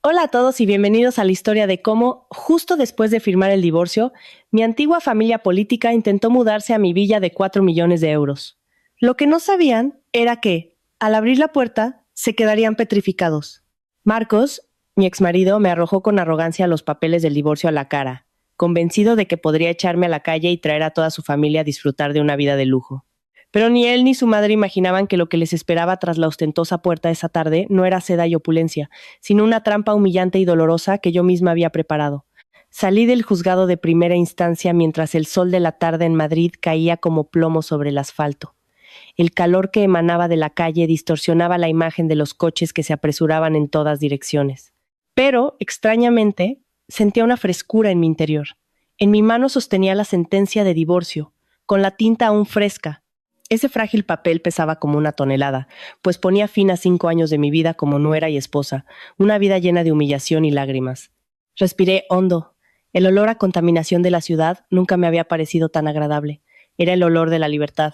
Hola a todos y bienvenidos a la historia de cómo, justo después de firmar el divorcio, mi antigua familia política intentó mudarse a mi villa de 4 millones de euros. Lo que no sabían era que, al abrir la puerta, se quedarían petrificados. Marcos, mi exmarido, me arrojó con arrogancia los papeles del divorcio a la cara, convencido de que podría echarme a la calle y traer a toda su familia a disfrutar de una vida de lujo. Pero ni él ni su madre imaginaban que lo que les esperaba tras la ostentosa puerta esa tarde no era seda y opulencia, sino una trampa humillante y dolorosa que yo misma había preparado. Salí del juzgado de primera instancia mientras el sol de la tarde en Madrid caía como plomo sobre el asfalto. El calor que emanaba de la calle distorsionaba la imagen de los coches que se apresuraban en todas direcciones. Pero, extrañamente, sentía una frescura en mi interior. En mi mano sostenía la sentencia de divorcio, con la tinta aún fresca. Ese frágil papel pesaba como una tonelada, pues ponía fin a 5 años de mi vida como nuera y esposa, una vida llena de humillación y lágrimas. Respiré hondo. El olor a contaminación de la ciudad nunca me había parecido tan agradable. Era el olor de la libertad.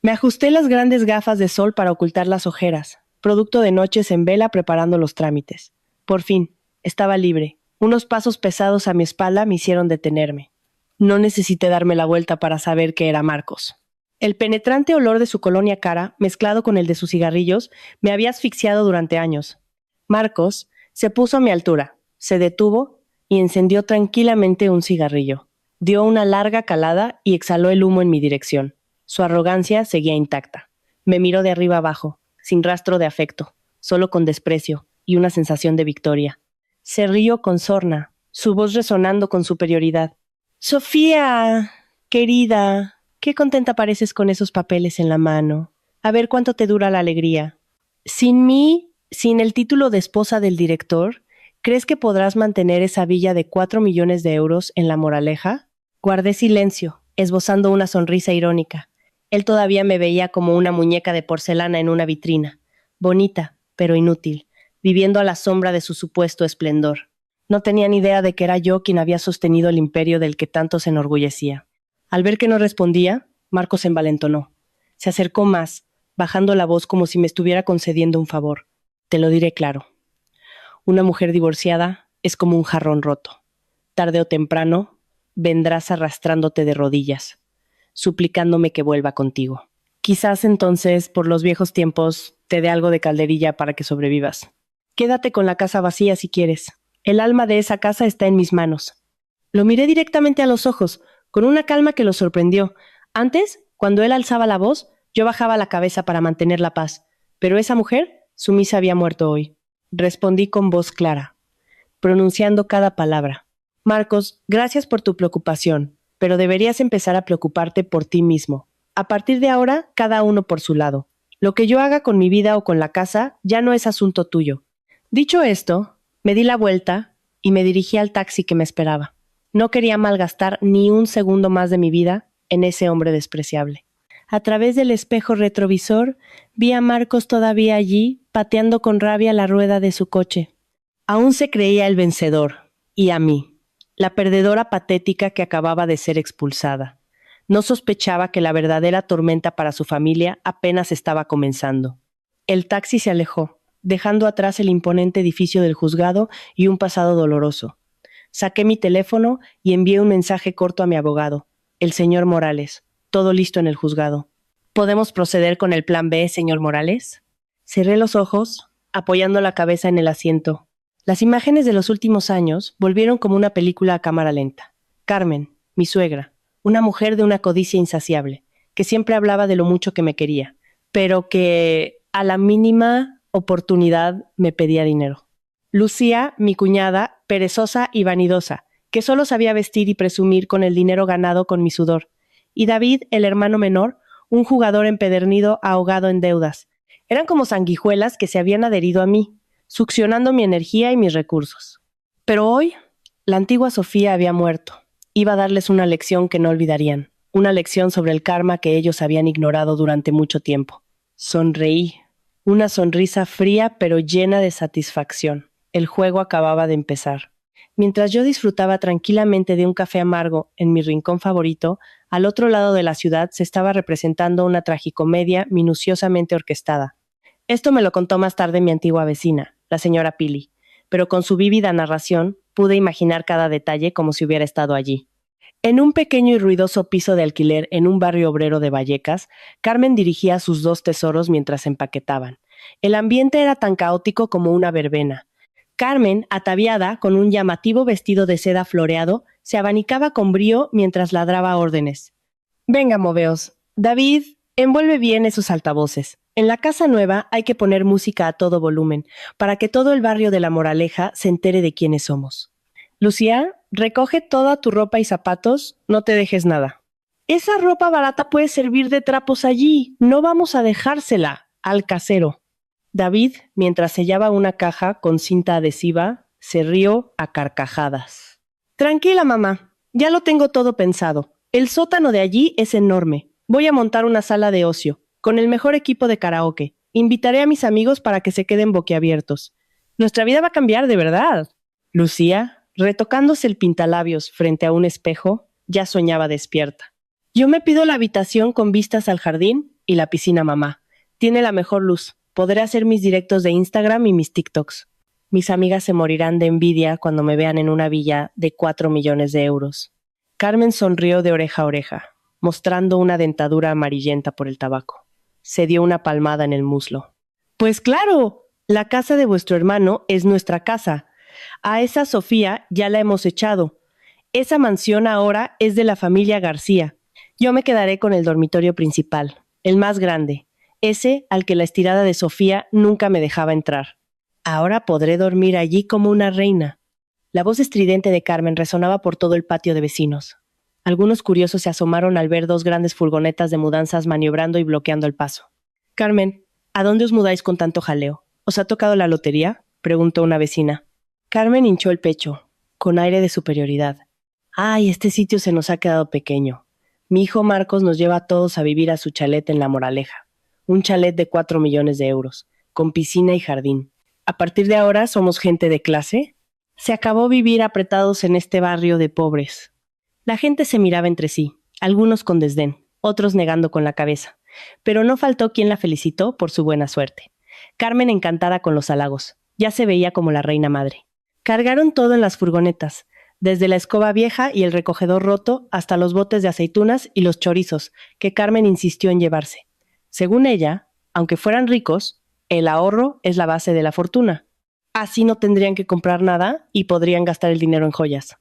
Me ajusté las grandes gafas de sol para ocultar las ojeras, producto de noches en vela preparando los trámites. Por fin, estaba libre. Unos pasos pesados a mi espalda me hicieron detenerme. No necesité darme la vuelta para saber que era Marcos. El penetrante olor de su colonia cara, mezclado con el de sus cigarrillos, me había asfixiado durante años. Marcos se puso a mi altura, se detuvo y encendió tranquilamente un cigarrillo. Dio una larga calada y exhaló el humo en mi dirección. Su arrogancia seguía intacta. Me miró de arriba abajo, sin rastro de afecto, solo con desprecio y una sensación de victoria. Se rió con sorna, su voz resonando con superioridad. «Sofía, querida, qué contenta pareces con esos papeles en la mano. A ver cuánto te dura la alegría. Sin mí, sin el título de esposa del director, ¿crees que podrás mantener esa villa de 4 millones de euros en La Moraleja?» Guardé silencio, esbozando una sonrisa irónica. Él todavía me veía como una muñeca de porcelana en una vitrina, bonita, pero inútil, viviendo a la sombra de su supuesto esplendor. No tenía ni idea de que era yo quien había sostenido el imperio del que tanto se enorgullecía. Al ver que no respondía, Marcos se envalentonó. Se acercó más, bajando la voz como si me estuviera concediendo un favor. Te lo diré claro. Una mujer divorciada es como un jarrón roto. Tarde o temprano, vendrás arrastrándote de rodillas, suplicándome que vuelva contigo. Quizás entonces, por los viejos tiempos, te dé algo de calderilla para que sobrevivas. Quédate con la casa vacía si quieres. El alma de esa casa está en mis manos. Lo miré directamente a los ojos, con una calma que lo sorprendió. Antes, cuando él alzaba la voz, yo bajaba la cabeza para mantener la paz, pero esa mujer, sumisa, había muerto hoy. Respondí con voz clara, pronunciando cada palabra. Marcos, gracias por tu preocupación, pero deberías empezar a preocuparte por ti mismo. A partir de ahora, cada uno por su lado. Lo que yo haga con mi vida o con la casa ya no es asunto tuyo. Dicho esto, me di la vuelta y me dirigí al taxi que me esperaba. No quería malgastar ni un segundo más de mi vida en ese hombre despreciable. A través del espejo retrovisor vi a Marcos todavía allí, pateando con rabia la rueda de su coche. Aún se creía el vencedor, y a mí, la perdedora patética que acababa de ser expulsada. No sospechaba que la verdadera tormenta para su familia apenas estaba comenzando. El taxi se alejó, dejando atrás el imponente edificio del juzgado y un pasado doloroso. Saqué mi teléfono y envié un mensaje corto a mi abogado, el señor Morales. Todo listo en el juzgado. ¿Podemos proceder con el plan B, señor Morales? Cerré los ojos, apoyando la cabeza en el asiento. Las imágenes de los últimos años volvieron como una película a cámara lenta. Carmen, mi suegra, una mujer de una codicia insaciable, que siempre hablaba de lo mucho que me quería, pero que a la mínima oportunidad me pedía dinero. Lucía, mi cuñada, perezosa y vanidosa, que solo sabía vestir y presumir con el dinero ganado con mi sudor. Y David, el hermano menor, un jugador empedernido ahogado en deudas. Eran como sanguijuelas que se habían adherido a mí, succionando mi energía y mis recursos. Pero hoy, la antigua Sofía había muerto. Iba a darles una lección que no olvidarían, una lección sobre el karma que ellos habían ignorado durante mucho tiempo. Sonreí, una sonrisa fría pero llena de satisfacción. El juego acababa de empezar. Mientras yo disfrutaba tranquilamente de un café amargo en mi rincón favorito, al otro lado de la ciudad se estaba representando una tragicomedia minuciosamente orquestada. Esto me lo contó más tarde mi antigua vecina, la señora Pili. pero con su vívida narración pude imaginar cada detalle como si hubiera estado allí. En un pequeño y ruidoso piso de alquiler en un barrio obrero de Vallecas, Carmen dirigía sus dos tesoros mientras empaquetaban. El ambiente era tan caótico como una verbena. Carmen, ataviada con un llamativo vestido de seda floreado, se abanicaba con brío mientras ladraba órdenes. Venga, moveos. David, envuelve bien esos altavoces. En la casa nueva hay que poner música a todo volumen, para que todo el barrio de La Moraleja se entere de quiénes somos. Lucía, recoge toda tu ropa y zapatos, no te dejes nada. Esa ropa barata puede servir de trapos allí, no vamos a dejársela al casero. David, mientras sellaba una caja con cinta adhesiva, se rió a carcajadas. Tranquila, mamá, ya lo tengo todo pensado. El sótano de allí es enorme. Voy a montar una sala de ocio, con el mejor equipo de karaoke. Invitaré a mis amigos para que se queden boquiabiertos. Nuestra vida va a cambiar de verdad. Lucía, retocándose el pintalabios frente a un espejo, ya soñaba despierta. Yo me pido la habitación con vistas al jardín y la piscina, mamá. Tiene la mejor luz. Podré hacer mis directos de Instagram y mis TikToks. Mis amigas se morirán de envidia cuando me vean en una villa de 4 millones de euros. Carmen sonrió de oreja a oreja, mostrando una dentadura amarillenta por el tabaco. Se dio una palmada en el muslo. Pues claro, la casa de vuestro hermano es nuestra casa. A esa Sofía ya la hemos echado. Esa mansión ahora es de la familia García. Yo me quedaré con el dormitorio principal, el más grande, ese al que la estirada de Sofía nunca me dejaba entrar. Ahora podré dormir allí como una reina. La voz estridente de Carmen resonaba por todo el patio de vecinos. Algunos curiosos se asomaron al ver dos grandes furgonetas de mudanzas maniobrando y bloqueando el paso. Carmen, ¿a dónde os mudáis con tanto jaleo? ¿Os ha tocado la lotería?, preguntó una vecina. Carmen hinchó el pecho, con aire de superioridad. ¡Ay, este sitio se nos ha quedado pequeño! Mi hijo Marcos nos lleva a todos a vivir a su chalet en La Moraleja. Un chalet de 4 millones de euros, con piscina y jardín. ¿A partir de ahora somos gente de clase? Se acabó vivir apretados en este barrio de pobres. La gente se miraba entre sí, algunos con desdén, otros negando con la cabeza. Pero no faltó quien la felicitó por su buena suerte. Carmen encantada con los halagos. Ya se veía como la reina madre. Cargaron todo en las furgonetas, desde la escoba vieja y el recogedor roto hasta los botes de aceitunas y los chorizos, que Carmen insistió en llevarse. Según ella, aunque fueran ricos, el ahorro es la base de la fortuna. Así no tendrían que comprar nada y podrían gastar el dinero en joyas.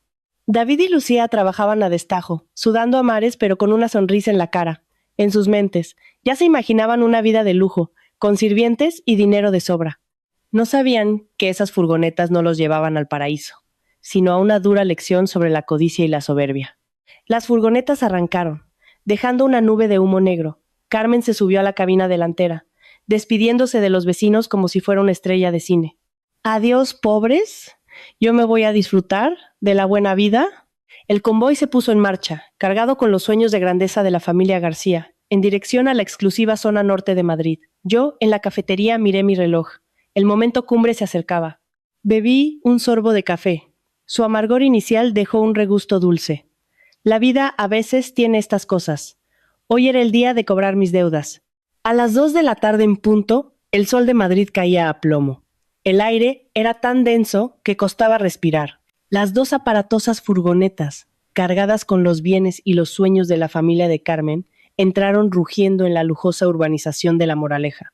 David y Lucía trabajaban a destajo, sudando a mares pero con una sonrisa en la cara. En sus mentes, ya se imaginaban una vida de lujo, con sirvientes y dinero de sobra. No sabían que esas furgonetas no los llevaban al paraíso, sino a una dura lección sobre la codicia y la soberbia. Las furgonetas arrancaron, dejando una nube de humo negro. Carmen se subió a la cabina delantera, despidiéndose de los vecinos como si fuera una estrella de cine. Adiós, pobres. Yo me voy a disfrutar de la buena vida. El convoy se puso en marcha, cargado con los sueños de grandeza de la familia García, en dirección a la exclusiva zona norte de Madrid. Yo, en la cafetería, miré mi reloj. El momento cumbre se acercaba. Bebí un sorbo de café. Su amargor inicial dejó un regusto dulce. La vida a veces tiene estas cosas. Hoy era el día de cobrar mis deudas. A las 2 de la tarde en punto, el sol de Madrid caía a plomo. El aire era tan denso que costaba respirar. Las dos aparatosas furgonetas, cargadas con los bienes y los sueños de la familia de Carmen, entraron rugiendo en la lujosa urbanización de La Moraleja.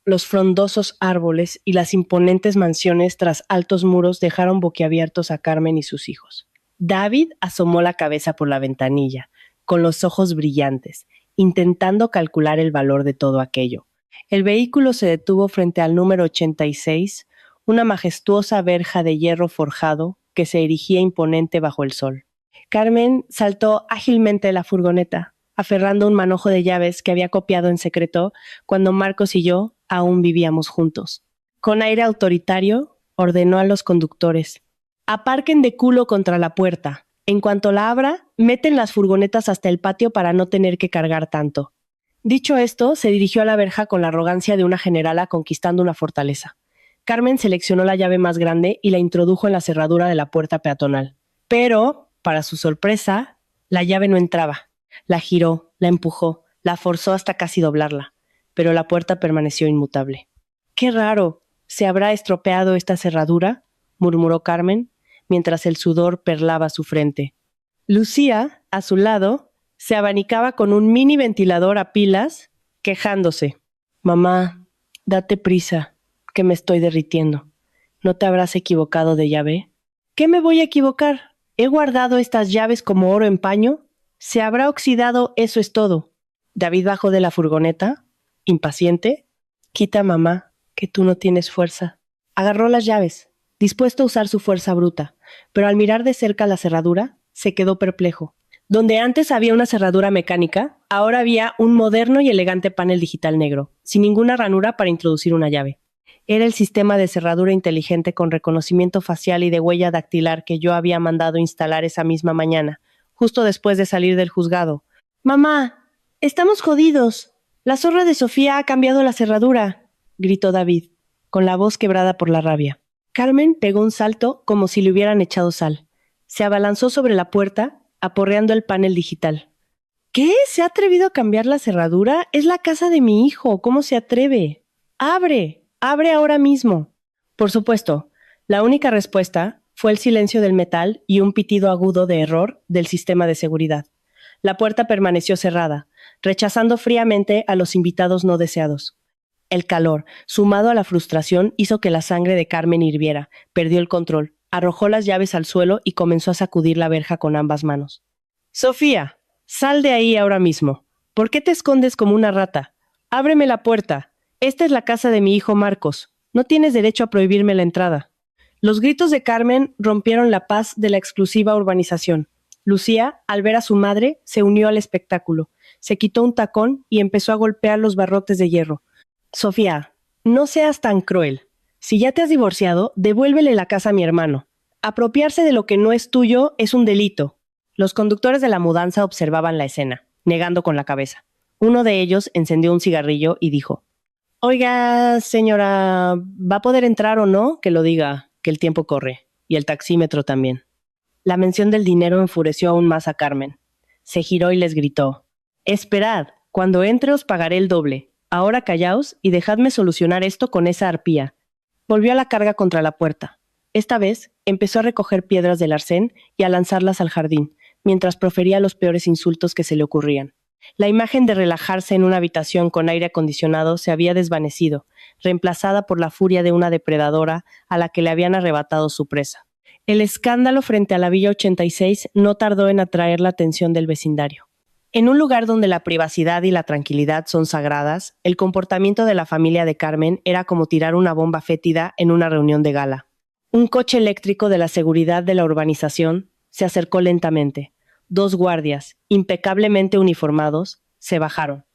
Los frondosos árboles y las imponentes mansiones tras altos muros dejaron boquiabiertos a Carmen y sus hijos. David asomó la cabeza por la ventanilla, con los ojos brillantes, intentando calcular el valor de todo aquello. El vehículo se detuvo frente al número 86, una majestuosa verja de hierro forjado que se erigía imponente bajo el sol. Carmen saltó ágilmente de la furgoneta, aferrando un manojo de llaves que había copiado en secreto cuando Marcos y yo aún vivíamos juntos. Con aire autoritario, ordenó a los conductores: aparquen de culo contra la puerta. En cuanto la abra, meten las furgonetas hasta el patio para no tener que cargar tanto. Dicho esto, se dirigió a la verja con la arrogancia de una generala conquistando una fortaleza. Carmen seleccionó la llave más grande y la introdujo en la cerradura de la puerta peatonal. Pero, para su sorpresa, la llave no entraba. La giró, la empujó, la forzó hasta casi doblarla, pero la puerta permaneció inmutable. ¡Qué raro! ¿Se habrá estropeado esta cerradura? murmuró Carmen, mientras el sudor perlaba su frente. Lucía, a su lado, se abanicaba con un mini ventilador a pilas, quejándose. Mamá, date prisa, que me estoy derritiendo. ¿No te habrás equivocado de llave? ¿Qué me voy a equivocar? He guardado estas llaves como oro en paño. Se habrá oxidado, eso es todo. David bajó de la furgoneta, impaciente. Quita, mamá, que tú no tienes fuerza. Agarró las llaves, dispuesto a usar su fuerza bruta, pero al mirar de cerca la cerradura, se quedó perplejo. Donde antes había una cerradura mecánica, ahora había un moderno y elegante panel digital negro, sin ninguna ranura para introducir una llave. Era el sistema de cerradura inteligente con reconocimiento facial y de huella dactilar que yo había mandado instalar esa misma mañana, justo después de salir del juzgado. «Mamá, estamos jodidos. La zorra de Sofía ha cambiado la cerradura», gritó David, con la voz quebrada por la rabia. Carmen pegó un salto como si le hubieran echado sal. Se abalanzó sobre la puerta, aporreando el panel digital. «¿Qué? ¿Se ha atrevido a cambiar la cerradura? Es la casa de mi hijo. ¿Cómo se atreve? ¡Abre! ¡Abre ahora mismo!». Por supuesto, la única respuesta fue el silencio del metal y un pitido agudo de error del sistema de seguridad. La puerta permaneció cerrada, rechazando fríamente a los invitados no deseados. El calor, sumado a la frustración, hizo que la sangre de Carmen hirviera, perdió el control, arrojó las llaves al suelo y comenzó a sacudir la verja con ambas manos. «Sofía, sal de ahí ahora mismo. ¿Por qué te escondes como una rata? Ábreme la puerta. Esta es la casa de mi hijo Marcos. No tienes derecho a prohibirme la entrada». Los gritos de Carmen rompieron la paz de la exclusiva urbanización. Lucía, al ver a su madre, se unió al espectáculo. Se quitó un tacón y empezó a golpear los barrotes de hierro. «Sofía, no seas tan cruel. Si ya te has divorciado, devuélvele la casa a mi hermano. Apropiarse de lo que no es tuyo es un delito». Los conductores de la mudanza observaban la escena, negando con la cabeza. Uno de ellos encendió un cigarrillo y dijo: «Oiga, señora, ¿va a poder entrar o no? Que lo diga, que el tiempo corre. Y el taxímetro también». La mención del dinero enfureció aún más a Carmen. Se giró y les gritó: «Esperad, cuando entre os pagaré el doble. Ahora callaos y dejadme solucionar esto con esa arpía». Volvió a la carga contra la puerta. Esta vez empezó a recoger piedras del arcén y a lanzarlas al jardín, mientras profería los peores insultos que se le ocurrían. La imagen de relajarse en una habitación con aire acondicionado se había desvanecido, reemplazada por la furia de una depredadora a la que le habían arrebatado su presa. El escándalo frente a la Villa 86 no tardó en atraer la atención del vecindario. En un lugar donde la privacidad y la tranquilidad son sagradas, el comportamiento de la familia de Carmen era como tirar una bomba fétida en una reunión de gala. Un coche eléctrico de la seguridad de la urbanización se acercó lentamente. 2 guardias, impecablemente uniformados, se bajaron.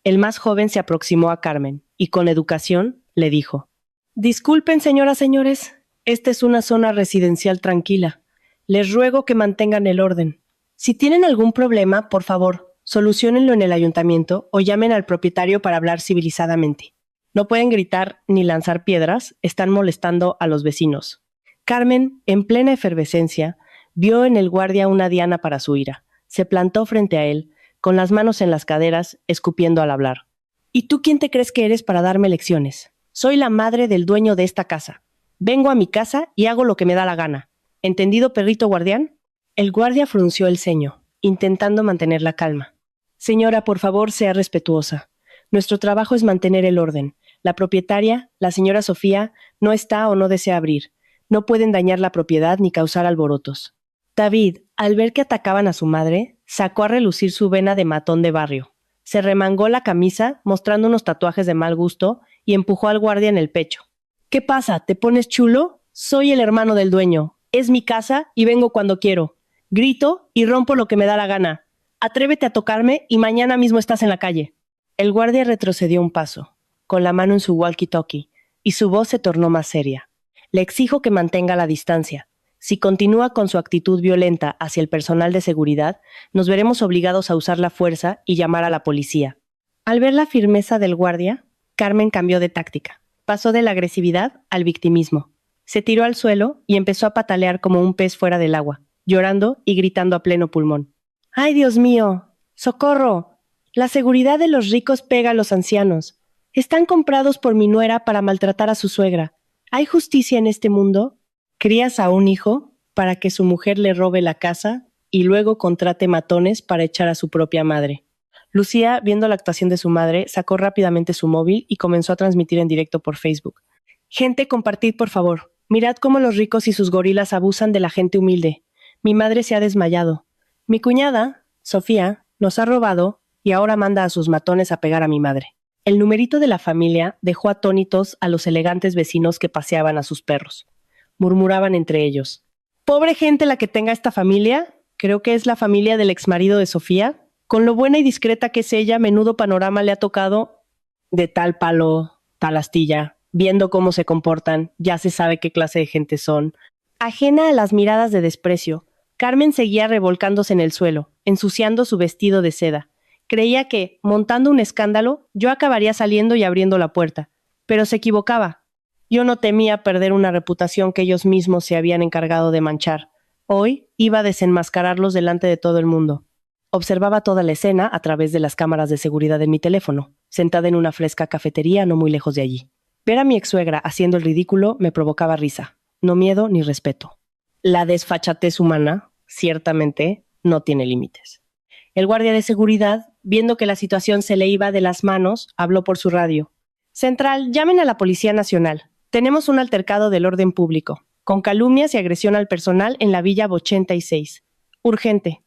El más joven se aproximó a Carmen y con educación le dijo: «Disculpen, señoras, señores, esta es una zona residencial tranquila. Les ruego que mantengan el orden. Si tienen algún problema, por favor, soluciónenlo en el ayuntamiento o llamen al propietario para hablar civilizadamente. No pueden gritar ni lanzar piedras, están molestando a los vecinos». Carmen, en plena efervescencia, vio en el guardia una diana para su ira. Se plantó frente a él, con las manos en las caderas, escupiendo al hablar. «¿Y tú quién te crees que eres para darme lecciones? Soy la madre del dueño de esta casa. Vengo a mi casa y hago lo que me da la gana. ¿Entendido, perrito guardián?». El guardia frunció el ceño, intentando mantener la calma. «Señora, por favor, sea respetuosa. Nuestro trabajo es mantener el orden. La propietaria, la señora Sofía, no está o no desea abrir. No pueden dañar la propiedad ni causar alborotos». David, al ver que atacaban a su madre, sacó a relucir su vena de matón de barrio. Se remangó la camisa, mostrando unos tatuajes de mal gusto, y empujó al guardia en el pecho. «¿Qué pasa? ¿Te pones chulo? Soy el hermano del dueño. Es mi casa y vengo cuando quiero. Grito y rompo lo que me da la gana. Atrévete a tocarme y mañana mismo estás en la calle». El guardia retrocedió un paso, con la mano en su walkie-talkie, y su voz se tornó más seria. «Le exijo que mantenga la distancia. Si continúa con su actitud violenta hacia el personal de seguridad, nos veremos obligados a usar la fuerza y llamar a la policía». Al ver la firmeza del guardia, Carmen cambió de táctica. Pasó de la agresividad al victimismo. Se tiró al suelo y empezó a patalear como un pez fuera del agua, llorando y gritando a pleno pulmón: «¡Ay, Dios mío! ¡Socorro! La seguridad de los ricos pega a los ancianos. Están comprados por mi nuera para maltratar a su suegra. ¿Hay justicia en este mundo?». Crías a un hijo para que su mujer le robe la casa y luego contrate matones para echar a su propia madre. Lucía, viendo la actuación de su madre, sacó rápidamente su móvil y comenzó a transmitir en directo por Facebook. Gente, compartid, por favor. Mirad cómo los ricos y sus gorilas abusan de la gente humilde. Mi madre se ha desmayado. Mi cuñada, Sofía, nos ha robado y ahora manda a sus matones a pegar a mi madre. El numerito de la familia dejó atónitos a los elegantes vecinos que paseaban a sus perros. Murmuraban entre ellos. Pobre gente la que tenga esta familia. Creo que es la familia del exmarido de Sofía. Con lo buena y discreta que es ella, menudo panorama le ha tocado de tal palo, tal astilla. Viendo cómo se comportan, ya se sabe qué clase de gente son. Ajena a las miradas de desprecio, Carmen seguía revolcándose en el suelo, ensuciando su vestido de seda. Creía que, montando un escándalo, yo acabaría saliendo y abriendo la puerta. Pero se equivocaba. Yo no temía perder una reputación que ellos mismos se habían encargado de manchar. Hoy iba a desenmascararlos delante de todo el mundo. Observaba toda la escena a través de las cámaras de seguridad de mi teléfono, sentada en una fresca cafetería no muy lejos de allí. Ver a mi ex-suegra haciendo el ridículo me provocaba risa, no miedo ni respeto. La desfachatez humana, ciertamente, no tiene límites. El guardia de seguridad, viendo que la situación se le iba de las manos, habló por su radio. Central, llamen a la Policía Nacional. Tenemos un altercado del orden público, con calumnias y agresión al personal en la Villa 86. Urgente.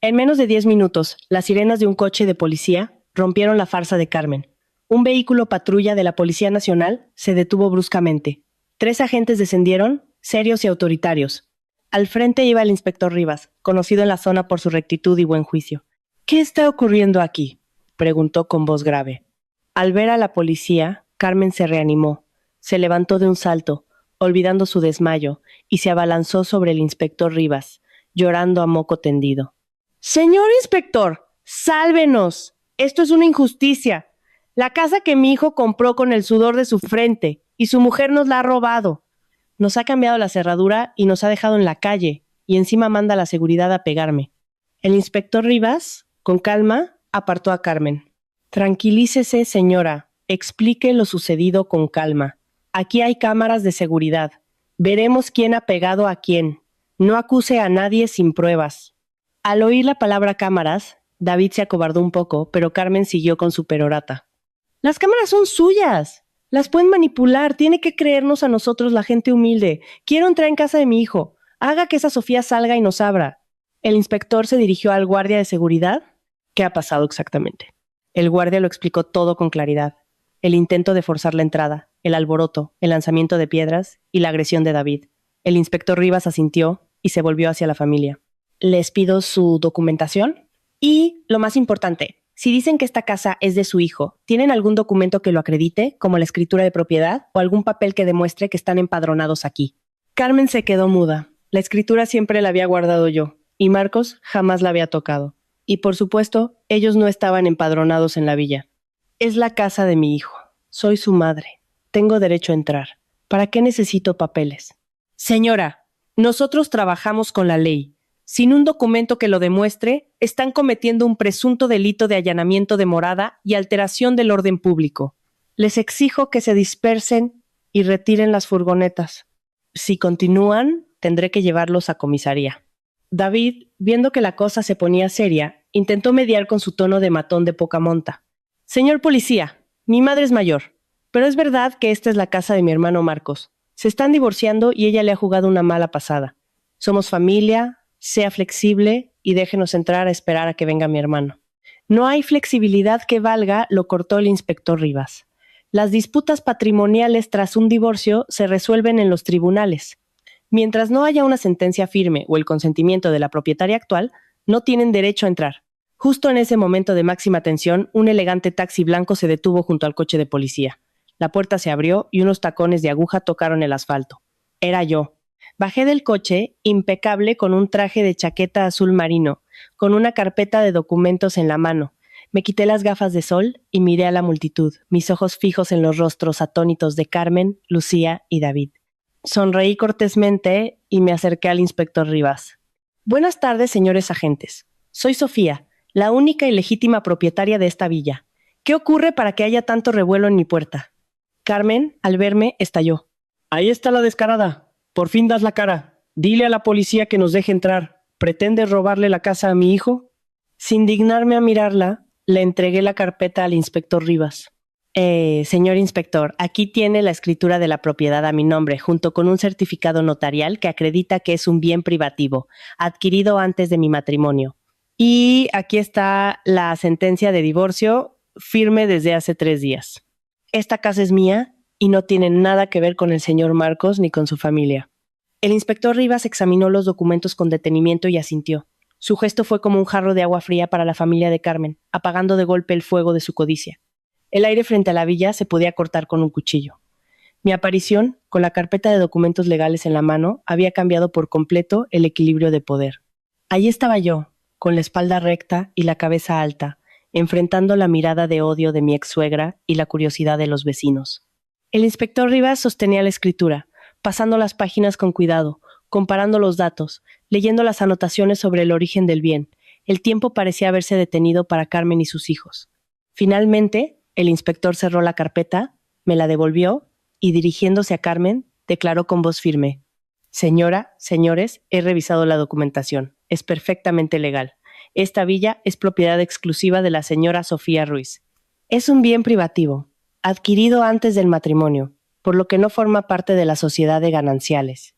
En menos de 10 minutos, las sirenas de un coche de policía rompieron la farsa de Carmen. Un vehículo patrulla de la Policía Nacional se detuvo bruscamente. 3 agentes descendieron, serios y autoritarios. Al frente iba el inspector Rivas, conocido en la zona por su rectitud y buen juicio. ¿Qué está ocurriendo aquí?, preguntó con voz grave. Al ver a la policía, Carmen se reanimó. Se levantó de un salto, olvidando su desmayo, y se abalanzó sobre el inspector Rivas, llorando a moco tendido. «Señor inspector, sálvenos. Esto es una injusticia. La casa que mi hijo compró con el sudor de su frente, y su mujer nos la ha robado. Nos ha cambiado la cerradura y nos ha dejado en la calle, y encima manda a la seguridad a pegarme». El inspector Rivas, con calma, apartó a Carmen. «Tranquilícese, señora. Explique lo sucedido con calma. Aquí hay cámaras de seguridad. Veremos quién ha pegado a quién. No acuse a nadie sin pruebas». Al oír la palabra cámaras, David se acobardó un poco, pero Carmen siguió con su perorata. «Las cámaras son suyas. Las pueden manipular. Tiene que creernos a nosotros, la gente humilde. Quiero entrar en casa de mi hijo. Haga que esa Sofía salga y nos abra». El inspector se dirigió al guardia de seguridad. ¿Qué ha pasado exactamente? El guardia lo explicó todo con claridad. El intento de forzar la entrada, el alboroto, el lanzamiento de piedras y la agresión de David. El inspector Rivas asintió y se volvió hacia la familia. «Les pido su documentación y, lo más importante, si dicen que esta casa es de su hijo, ¿tienen algún documento que lo acredite, como la escritura de propiedad o algún papel que demuestre que están empadronados aquí?» Carmen se quedó muda. La escritura siempre la había guardado yo, y Marcos jamás la había tocado. Y por supuesto, ellos no estaban empadronados en la villa. «Es la casa de mi hijo. Soy su madre. Tengo derecho a entrar. ¿Para qué necesito papeles?» «Señora, nosotros trabajamos con la ley. Sin un documento que lo demuestre, están cometiendo un presunto delito de allanamiento de morada y alteración del orden público. Les exijo que se dispersen y retiren las furgonetas. Si continúan, tendré que llevarlos a comisaría». David, viendo que la cosa se ponía seria, intentó mediar con su tono de matón de poca monta. «Señor policía, mi madre es mayor, pero es verdad que esta es la casa de mi hermano Marcos. Se están divorciando y ella le ha jugado una mala pasada. Somos familia, sea flexible y déjenos entrar a esperar a que venga mi hermano». «No hay flexibilidad que valga», lo cortó el inspector Rivas. «Las disputas patrimoniales tras un divorcio se resuelven en los tribunales. Mientras no haya una sentencia firme o el consentimiento de la propietaria actual, no tienen derecho a entrar». Justo en ese momento de máxima tensión, un elegante taxi blanco se detuvo junto al coche de policía. La puerta se abrió y unos tacones de aguja tocaron el asfalto. Era yo. Bajé del coche, impecable, con un traje de chaqueta azul marino, con una carpeta de documentos en la mano. Me quité las gafas de sol y miré a la multitud, mis ojos fijos en los rostros atónitos de Carmen, Lucía y David. Sonreí cortésmente y me acerqué al inspector Rivas. «Buenas tardes, señores agentes. Soy Sofía, la única y legítima propietaria de esta villa. ¿Qué ocurre para que haya tanto revuelo en mi puerta?» Carmen, al verme, estalló. «Ahí está la descarada. Por fin das la cara. Dile a la policía que nos deje entrar. ¿Pretendes robarle la casa a mi hijo? Sin dignarme a mirarla, le entregué la carpeta al inspector Rivas. Señor inspector, aquí tiene la escritura de la propiedad a mi nombre, junto con un certificado notarial que acredita que es un bien privativo, adquirido antes de mi matrimonio. Y aquí está la sentencia de divorcio, firme desde hace 3 días. Esta casa es mía y no tiene nada que ver con el señor Marcos ni con su familia. El inspector Rivas examinó los documentos con detenimiento y asintió. Su gesto fue como un jarro de agua fría para la familia de Carmen, apagando de golpe el fuego de su codicia. El aire frente a la villa se podía cortar con un cuchillo. Mi aparición, con la carpeta de documentos legales en la mano, había cambiado por completo el equilibrio de poder. Allí estaba yo, con la espalda recta y la cabeza alta, enfrentando la mirada de odio de mi ex-suegra y la curiosidad de los vecinos. El inspector Rivas sostenía la escritura, pasando las páginas con cuidado, comparando los datos, leyendo las anotaciones sobre el origen del bien. El tiempo parecía haberse detenido para Carmen y sus hijos. Finalmente, el inspector cerró la carpeta, me la devolvió y, dirigiéndose a Carmen, declaró con voz firme: Señora, señores, he revisado la documentación. Es perfectamente legal. Esta villa es propiedad exclusiva de la señora Sofía Ruiz. Es un bien privativo, adquirido antes del matrimonio, por lo que no forma parte de la sociedad de gananciales.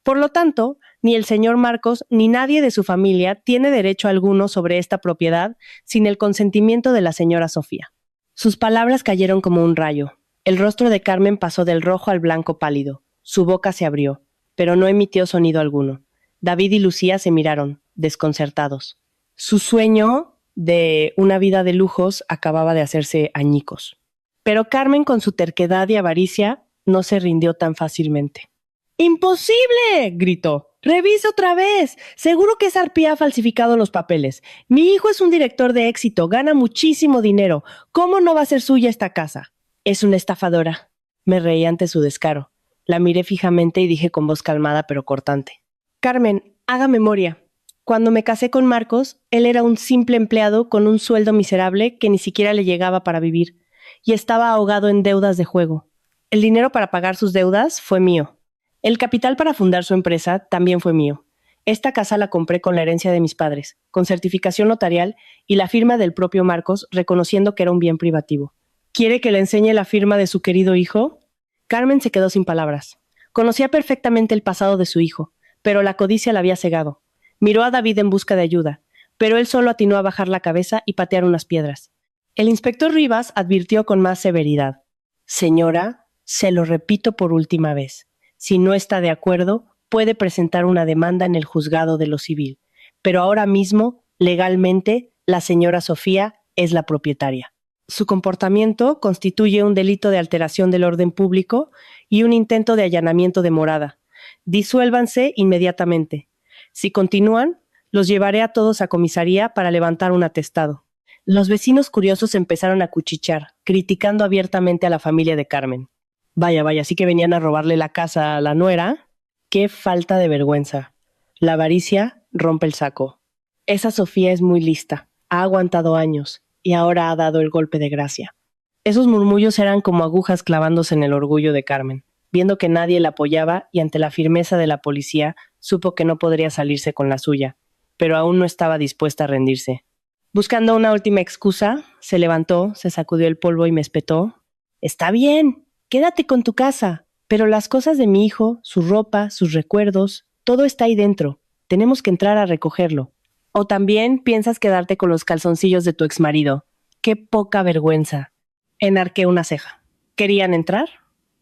Por lo tanto, ni el señor Marcos ni nadie de su familia tiene derecho alguno sobre esta propiedad sin el consentimiento de la señora Sofía. Sus palabras cayeron como un rayo. El rostro de Carmen pasó del rojo al blanco pálido. Su boca se abrió, pero no emitió sonido alguno. David y Lucía se miraron, desconcertados. Su sueño de una vida de lujos acababa de hacerse añicos. Pero Carmen, con su terquedad y avaricia, no se rindió tan fácilmente. ¡Imposible!, gritó. ¡Revisa otra vez! Seguro que esa arpía ha falsificado los papeles. Mi hijo es un director de éxito, gana muchísimo dinero. ¿Cómo no va a ser suya esta casa? Es una estafadora. Me reí ante su descaro. La miré fijamente y dije con voz calmada pero cortante: Carmen, haga memoria. Cuando me casé con Marcos, él era un simple empleado con un sueldo miserable que ni siquiera le llegaba para vivir, y estaba ahogado en deudas de juego. El dinero para pagar sus deudas fue mío. El capital para fundar su empresa también fue mío. Esta casa la compré con la herencia de mis padres, con certificación notarial y la firma del propio Marcos, reconociendo que era un bien privativo. ¿Quiere que le enseñe la firma de su querido hijo? Carmen se quedó sin palabras. Conocía perfectamente el pasado de su hijo, pero la codicia la había cegado. Miró a David en busca de ayuda, pero él solo atinó a bajar la cabeza y patear unas piedras. El inspector Rivas advirtió con más severidad: Señora, se lo repito por última vez. Si no está de acuerdo, puede presentar una demanda en el juzgado de lo civil. Pero ahora mismo, legalmente, la señora Sofía es la propietaria. Su comportamiento constituye un delito de alteración del orden público y un intento de allanamiento de morada. Disuélvanse inmediatamente. Si continúan, los llevaré a todos a comisaría para levantar un atestado. Los vecinos curiosos empezaron a cuchichear, criticando abiertamente a la familia de Carmen. Vaya, sí que venían a robarle la casa a la nuera. ¡Qué falta de vergüenza! La avaricia rompe el saco. Esa Sofía es muy lista, ha aguantado años y ahora ha dado el golpe de gracia. Esos murmullos eran como agujas clavándose en el orgullo de Carmen. Viendo que nadie la apoyaba y ante la firmeza de la policía, supo que no podría salirse con la suya, pero aún no estaba dispuesta a rendirse. Buscando una última excusa, se levantó, se sacudió el polvo y me espetó: Está bien, quédate con tu casa, pero las cosas de mi hijo, su ropa, sus recuerdos, todo está ahí dentro. Tenemos que entrar a recogerlo. O también piensas quedarte con los calzoncillos de tu exmarido. ¡Qué poca vergüenza! Enarqué una ceja. ¿Querían entrar?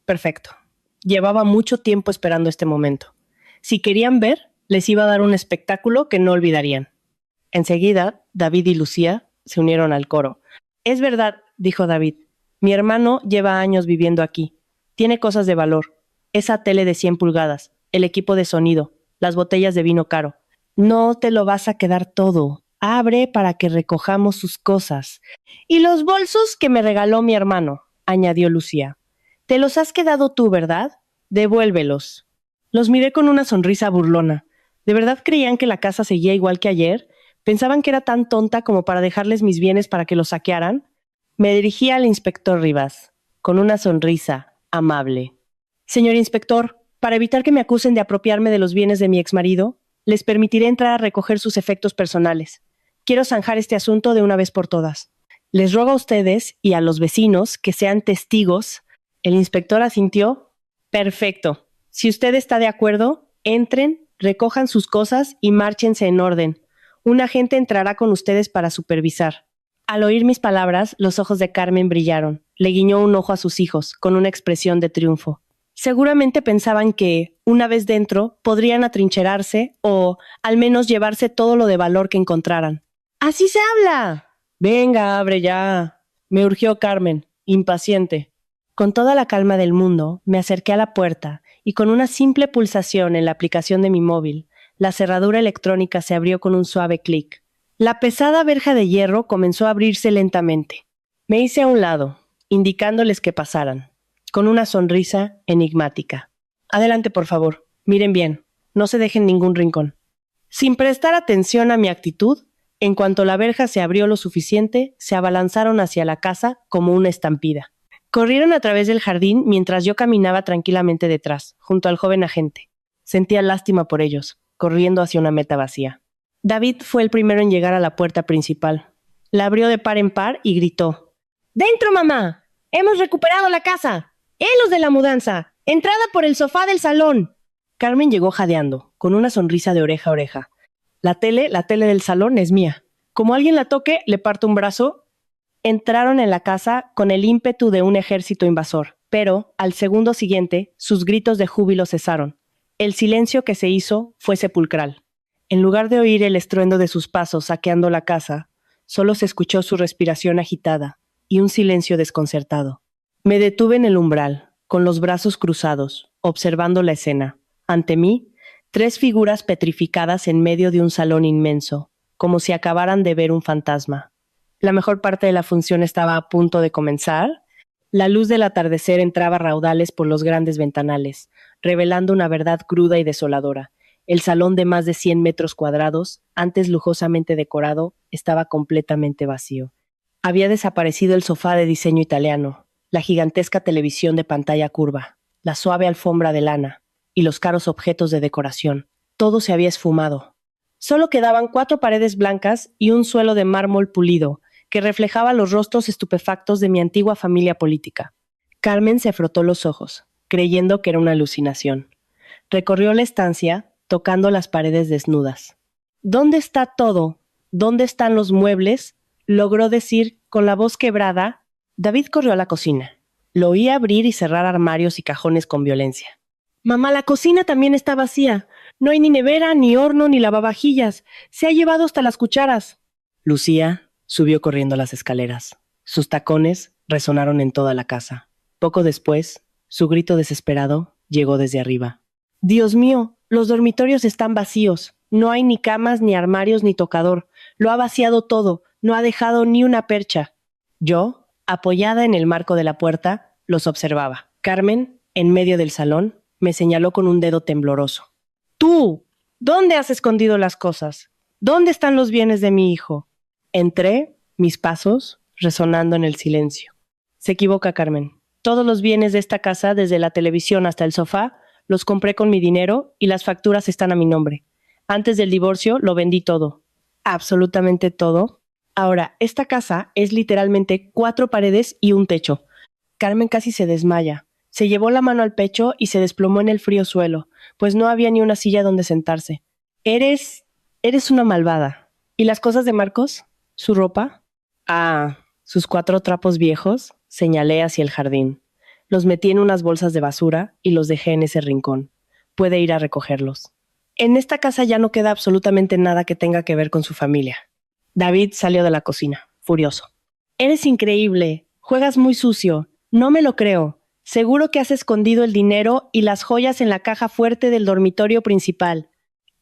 Perfecto. Llevaba mucho tiempo esperando este momento. Si querían ver, les iba a dar un espectáculo que no olvidarían. Enseguida, David y Lucía se unieron al coro. Es verdad, dijo David. Mi hermano lleva años viviendo aquí. Tiene cosas de valor. Esa tele de 100 pulgadas, el equipo de sonido, las botellas de vino caro. No te lo vas a quedar todo. Abre para que recojamos sus cosas. Y los bolsos que me regaló mi hermano, añadió Lucía. Te los has quedado tú, ¿verdad? Devuélvelos. Los miré con una sonrisa burlona. ¿De verdad creían que la casa seguía igual que ayer? ¿Pensaban que era tan tonta como para dejarles mis bienes para que los saquearan? Me dirigí al inspector Rivas, con una sonrisa amable. Señor inspector, Para evitar que me acusen de apropiarme de los bienes de mi exmarido, les permitiré entrar a recoger sus efectos personales. Quiero zanjar este asunto de una vez por todas. Les ruego a ustedes y a los vecinos que sean testigos. El inspector asintió. Perfecto. Si usted está de acuerdo, entren, recojan sus cosas y márchense en orden. Un agente entrará con ustedes para supervisar. Al oír mis palabras, los ojos de Carmen brillaron. Le guiñó un ojo a sus hijos, con una expresión de triunfo. Seguramente pensaban que, una vez dentro, podrían atrincherarse o, al menos, llevarse todo lo de valor que encontraran. ¡Así se habla! Venga, abre ya, me urgió Carmen, impaciente. Con toda la calma del mundo, me acerqué a la puerta y con una simple pulsación en la aplicación de mi móvil, la cerradura electrónica se abrió con un suave clic. La pesada verja de hierro comenzó a abrirse lentamente. Me hice a un lado, indicándoles que pasaran, con una sonrisa enigmática. Adelante, por favor, miren bien, no se dejen ningún rincón. Sin prestar atención a mi actitud, en cuanto la verja se abrió lo suficiente, se abalanzaron hacia la casa como una estampida. Corrieron a través del jardín mientras yo caminaba tranquilamente detrás, junto al joven agente. Sentía lástima por ellos, corriendo hacia una meta vacía. David fue el primero en llegar a la puerta principal. La abrió de par en par y gritó: ¡Dentro, mamá! ¡Hemos recuperado la casa! ¡Los de la mudanza! ¡Entrada por el sofá del salón! Carmen llegó jadeando, con una sonrisa de oreja a oreja. La tele del salón es mía. Como alguien la toque, le parto un brazo. Entraron en la casa con el ímpetu de un ejército invasor, pero, al segundo siguiente, sus gritos de júbilo cesaron. El silencio que se hizo fue sepulcral. En lugar de oír el estruendo de sus pasos saqueando la casa, solo se escuchó su respiración agitada y un silencio desconcertado. Me detuve en el umbral, con los brazos cruzados, observando la escena. Ante mí, 3 figuras petrificadas en medio de un salón inmenso, como si acabaran de ver un fantasma. La mejor parte de la función estaba a punto de comenzar. La luz del atardecer entraba a raudales por los grandes ventanales, revelando una verdad cruda y desoladora. El salón de más de 100 metros cuadrados, antes lujosamente decorado, estaba completamente vacío. Había desaparecido el sofá de diseño italiano, la gigantesca televisión de pantalla curva, la suave alfombra de lana y los caros objetos de decoración. Todo se había esfumado. Solo quedaban 4 paredes blancas y un suelo de mármol pulido, que reflejaba los rostros estupefactos de mi antigua familia política. Carmen se frotó los ojos, creyendo que era una alucinación. Recorrió la estancia, tocando las paredes desnudas. ¿Dónde está todo? ¿Dónde están los muebles? Logró decir con la voz quebrada. David corrió a la cocina. Lo oí abrir y cerrar armarios y cajones con violencia. Mamá, la cocina también está vacía. No hay ni nevera, ni horno, ni lavavajillas. Se ha llevado hasta las cucharas. Lucía subió corriendo las escaleras. Sus tacones resonaron en toda la casa. Poco después, su grito desesperado llegó desde arriba. Dios mío, los dormitorios están vacíos. No hay ni camas, ni armarios, ni tocador. Lo ha vaciado todo. No ha dejado ni una percha. Yo, apoyada en el marco de la puerta, los observaba. Carmen, en medio del salón, me señaló con un dedo tembloroso. ¡Tú! ¿Dónde has escondido las cosas? ¿Dónde están los bienes de mi hijo? Entré, mis pasos resonando en el silencio. Se equivoca, Carmen. Todos los bienes de esta casa, desde la televisión hasta el sofá, los compré con mi dinero y las facturas están a mi nombre. Antes del divorcio lo vendí todo. Absolutamente todo. Ahora, esta casa es literalmente 4 paredes y un techo. Carmen casi se desmaya. Se llevó la mano al pecho y se desplomó en el frío suelo, pues no había ni una silla donde sentarse. Eres una malvada. ¿Y las cosas de Marcos? ¿Su ropa? Ah, sus 4 trapos viejos. Señalé hacia el jardín. Los metí en unas bolsas de basura y los dejé en ese rincón. Puede ir a recogerlos. En esta casa ya no queda absolutamente nada que tenga que ver con su familia. David salió de la cocina, furioso. Eres increíble. Juegas muy sucio. No me lo creo. Seguro que has escondido el dinero y las joyas en la caja fuerte del dormitorio principal.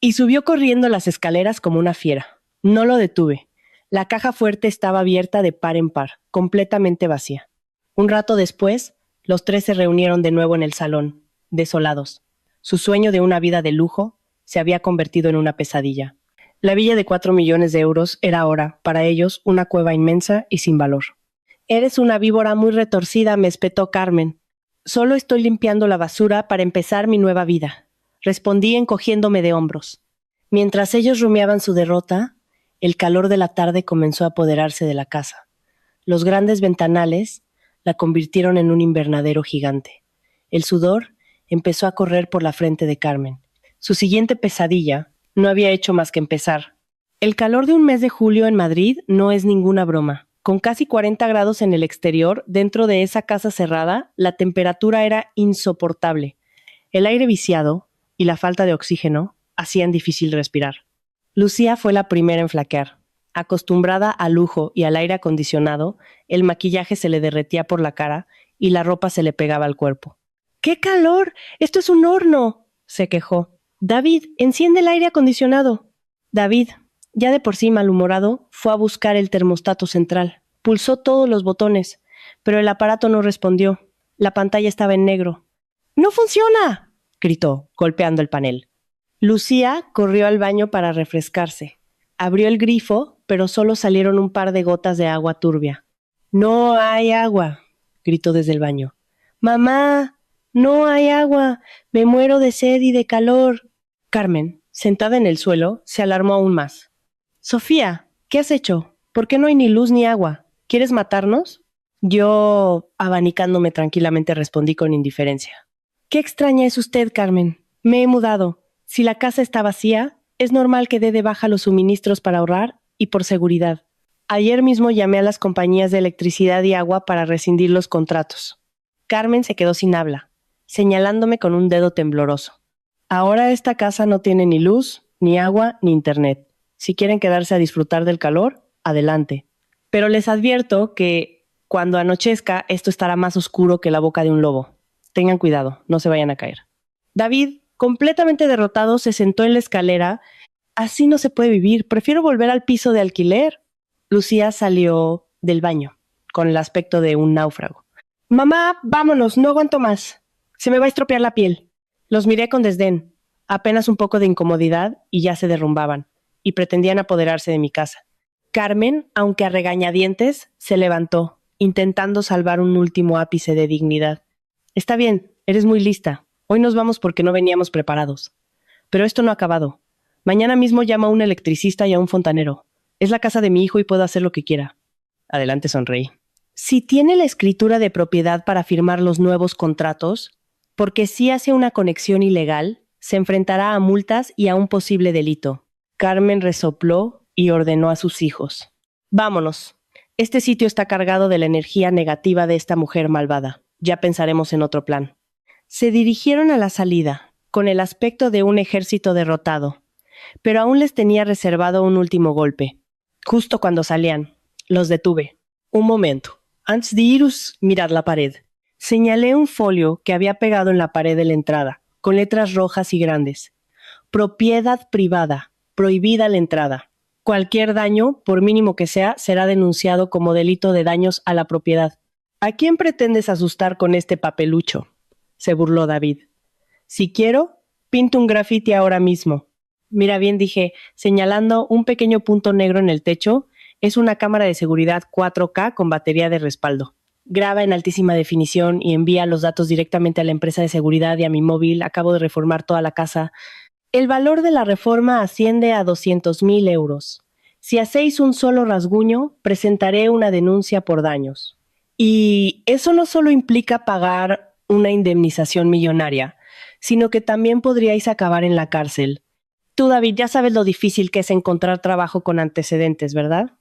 Y subió corriendo las escaleras como una fiera. No lo detuve. La caja fuerte estaba abierta de par en par, completamente vacía. Un rato después, los 3 se reunieron de nuevo en el salón, desolados. Su sueño de una vida de lujo se había convertido en una pesadilla. La villa de 4 millones de euros era ahora, para ellos, una cueva inmensa y sin valor. Eres una víbora muy retorcida, me espetó Carmen. Solo estoy limpiando la basura para empezar mi nueva vida, respondí encogiéndome de hombros. Mientras ellos rumiaban su derrota, el calor de la tarde comenzó a apoderarse de la casa. Los grandes ventanales la convirtieron en un invernadero gigante. El sudor empezó a correr por la frente de Carmen. Su siguiente pesadilla no había hecho más que empezar. El calor de un mes de julio en Madrid no es ninguna broma. Con casi 40 grados en el exterior, dentro de esa casa cerrada, la temperatura era insoportable. El aire viciado y la falta de oxígeno hacían difícil respirar. Lucía fue la primera en flaquear. Acostumbrada al lujo y al aire acondicionado, el maquillaje se le derretía por la cara y la ropa se le pegaba al cuerpo. ¡Qué calor! ¡Esto es un horno!, se quejó. David, enciende el aire acondicionado. David, ya de por sí malhumorado, fue a buscar el termostato central. Pulsó todos los botones, pero el aparato no respondió. La pantalla estaba en negro. ¡No funciona!, gritó, golpeando el panel. Lucía corrió al baño para refrescarse. Abrió el grifo, pero solo salieron un par de gotas de agua turbia. «No hay agua», gritó desde el baño. «Mamá, no hay agua. Me muero de sed y de calor». Carmen, sentada en el suelo, se alarmó aún más. «Sofía, ¿qué has hecho? ¿Por qué no hay ni luz ni agua? ¿Quieres matarnos?» Yo, abanicándome tranquilamente, respondí con indiferencia. «Qué extraña es usted, Carmen. Me he mudado. Si la casa está vacía, es normal que dé de baja los suministros para ahorrar y por seguridad. Ayer mismo llamé a las compañías de electricidad y agua para rescindir los contratos». Carmen se quedó sin habla, señalándome con un dedo tembloroso. «Ahora esta casa no tiene ni luz, ni agua, ni internet. Si quieren quedarse a disfrutar del calor, adelante. Pero les advierto que cuando anochezca esto estará más oscuro que la boca de un lobo. Tengan cuidado, no se vayan a caer». David, completamente derrotado, se sentó en la escalera. «Así no se puede vivir. Prefiero volver al piso de alquiler». Lucía salió del baño, con el aspecto de un náufrago. «Mamá, vámonos, no aguanto más. Se me va a estropear la piel». Los miré con desdén, apenas un poco de incomodidad y ya se derrumbaban, y pretendían apoderarse de mi casa. Carmen, aunque a regañadientes, se levantó, intentando salvar un último ápice de dignidad. «Está bien, eres muy lista. Hoy nos vamos porque no veníamos preparados. Pero esto no ha acabado. Mañana mismo llamo a un electricista y a un fontanero. Es la casa de mi hijo y puedo hacer lo que quiera». Adelante, sonreí. «Si tiene la escritura de propiedad para firmar los nuevos contratos, porque si hace una conexión ilegal, se enfrentará a multas y a un posible delito». Carmen resopló y ordenó a sus hijos: «Vámonos. Este sitio está cargado de la energía negativa de esta mujer malvada. Ya pensaremos en otro plan». Se dirigieron a la salida, con el aspecto de un ejército derrotado, pero aún les tenía reservado un último golpe. Justo cuando salían, los detuve. «Un momento. Antes de iros, mirad la pared». Señalé un folio que había pegado en la pared de la entrada, con letras rojas y grandes. «Propiedad privada. Prohibida la entrada. Cualquier daño, por mínimo que sea, será denunciado como delito de daños a la propiedad». «¿A quién pretendes asustar con este papelucho?», se burló David. «Si quiero, pinto un grafiti ahora mismo». «Mira bien», dije, señalando un pequeño punto negro en el techo. «Es una cámara de seguridad 4K con batería de respaldo. Graba en altísima definición y envía los datos directamente a la empresa de seguridad y a mi móvil. Acabo de reformar toda la casa. El valor de la reforma asciende a 200.000 euros. Si hacéis un solo rasguño, presentaré una denuncia por daños». Y eso no solo implica pagar una indemnización millonaria, sino que también podríais acabar en la cárcel. Tú, David, ya sabes lo difícil que es encontrar trabajo con antecedentes, ¿verdad?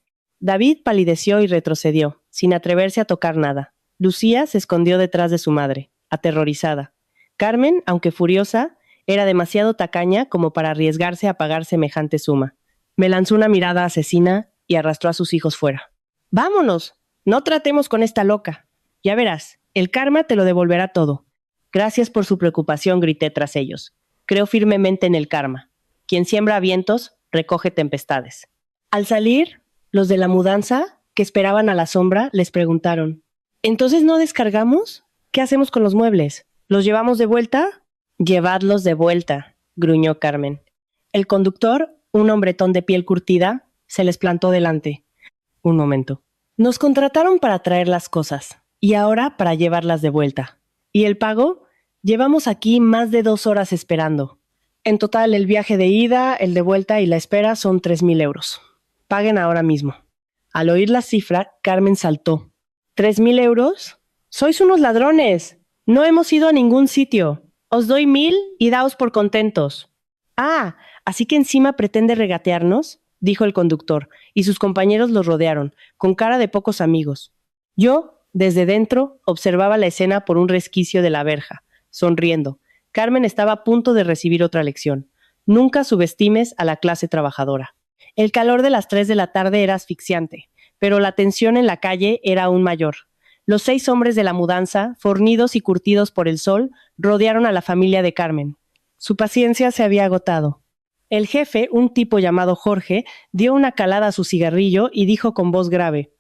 David palideció y retrocedió, sin atreverse a tocar nada. Lucía se escondió detrás de su madre, aterrorizada. Carmen, aunque furiosa, era demasiado tacaña como para arriesgarse a pagar semejante suma. Me lanzó una mirada asesina y arrastró a sus hijos fuera. «Vámonos, no tratemos con esta loca. Ya verás, el karma te lo devolverá todo». «Gracias por su preocupación», grité tras ellos. «Creo firmemente en el karma. Quien siembra vientos, recoge tempestades». Al salir, los de la mudanza, que esperaban a la sombra, les preguntaron: «¿Entonces no descargamos? ¿Qué hacemos con los muebles? ¿Los llevamos de vuelta?» «Llevadlos de vuelta», gruñó Carmen. El conductor, un hombretón de piel curtida, se les plantó delante. «Un momento. Nos contrataron para traer las cosas, y ahora para llevarlas de vuelta. ¿Y el pago? Llevamos aquí más de 2 horas esperando. En total, el viaje de ida, el de vuelta y la espera son 3,000 euros. Paguen ahora mismo. Al oír la cifra, Carmen saltó. ¿3,000 euros? ¡Sois unos ladrones! No hemos ido a ningún sitio. Os doy 1,000 y daos por contentos. Ah, ¿así que encima pretende regatearnos? Dijo el conductor, y sus compañeros los rodearon, con cara de pocos amigos. Yo, desde dentro, observaba la escena por un resquicio de la verja, sonriendo. Carmen estaba a punto de recibir otra lección. Nunca subestimes a la clase trabajadora. El calor de las 3 de la tarde era asfixiante, pero la tensión en la calle era aún mayor. Los 6 hombres de la mudanza, fornidos y curtidos por el sol, rodearon a la familia de Carmen. Su paciencia se había agotado. El jefe, un tipo llamado Jorge, dio una calada a su cigarrillo y dijo con voz grave: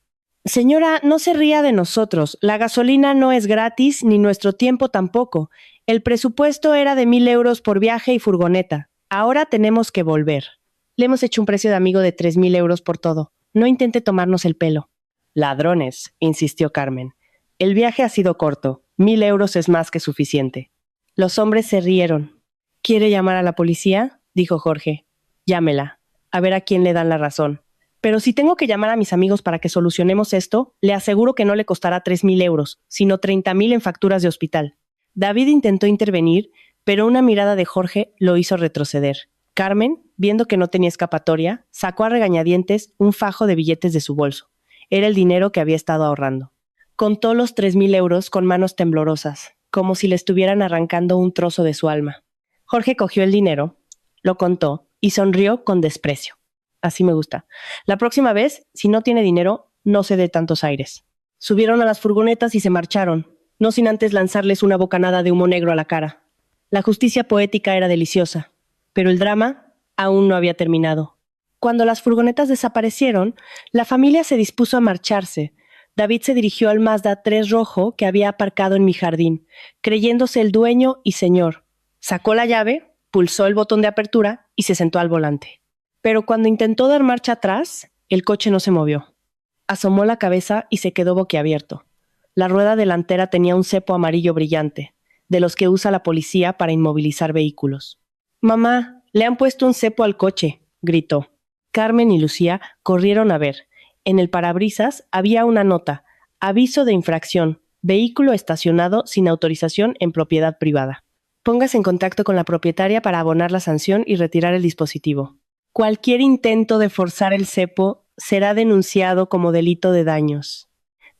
Señora, no se ría de nosotros. La gasolina no es gratis, ni nuestro tiempo tampoco. El presupuesto era de 1,000 euros por viaje y furgoneta. Ahora tenemos que volver. Le hemos hecho un precio de amigo de 3,000 euros por todo. No intente tomarnos el pelo. Ladrones, insistió Carmen. El viaje ha sido corto. 1,000 euros es más que suficiente. Los hombres se rieron. ¿Quiere llamar a la policía? Dijo Jorge. Llámela. A ver a quién le dan la razón. Pero si tengo que llamar a mis amigos para que solucionemos esto, le aseguro que no le costará 3,000 euros, sino 30,000 en facturas de hospital. David intentó intervenir, pero una mirada de Jorge lo hizo retroceder. Carmen, viendo que no tenía escapatoria, sacó a regañadientes un fajo de billetes de su bolso. Era el dinero que había estado ahorrando. Contó los 3,000 euros con manos temblorosas, como si le estuvieran arrancando un trozo de su alma. Jorge cogió el dinero, lo contó y sonrió con desprecio. Así me gusta. La próxima vez, si no tiene dinero, no se dé tantos aires. Subieron a las furgonetas y se marcharon, no sin antes lanzarles una bocanada de humo negro a la cara. La justicia poética era deliciosa, pero el drama aún no había terminado. Cuando las furgonetas desaparecieron, la familia se dispuso a marcharse. David se dirigió al Mazda 3 rojo que había aparcado en mi jardín, creyéndose el dueño y señor. Sacó la llave, pulsó el botón de apertura y se sentó al volante. Pero cuando intentó dar marcha atrás, el coche no se movió. Asomó la cabeza y se quedó boquiabierto. La rueda delantera tenía un cepo amarillo brillante, de los que usa la policía para inmovilizar vehículos. «Mamá, le han puesto un cepo al coche», gritó. Carmen y Lucía corrieron a ver. En el parabrisas había una nota: aviso de infracción, vehículo estacionado sin autorización en propiedad privada. Póngase en contacto con la propietaria para abonar la sanción y retirar el dispositivo. Cualquier intento de forzar el cepo será denunciado como delito de daños.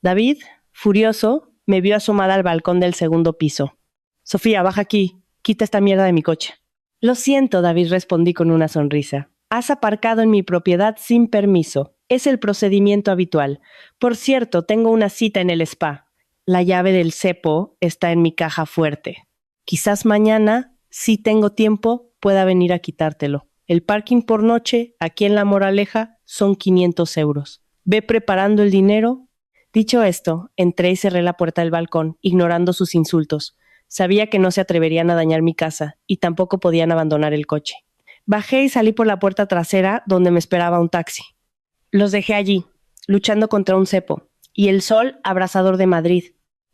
David, furioso, me vio asomada al balcón del segundo piso. «Sofía, baja aquí. Quita esta mierda de mi coche». «Lo siento», David, respondí con una sonrisa. «Has aparcado en mi propiedad sin permiso. Es el procedimiento habitual. Por cierto, tengo una cita en el spa. La llave del cepo está en mi caja fuerte. Quizás mañana, si tengo tiempo, pueda venir a quitártelo. El parking por noche, aquí en La Moraleja, son 500 euros. Ve preparando el dinero». Dicho esto, entré y cerré la puerta del balcón, ignorando sus insultos. Sabía que no se atreverían a dañar mi casa, y tampoco podían abandonar el coche. Bajé y salí por la puerta trasera, donde me esperaba un taxi. Los dejé allí, luchando contra un cepo, y el sol abrasador de Madrid.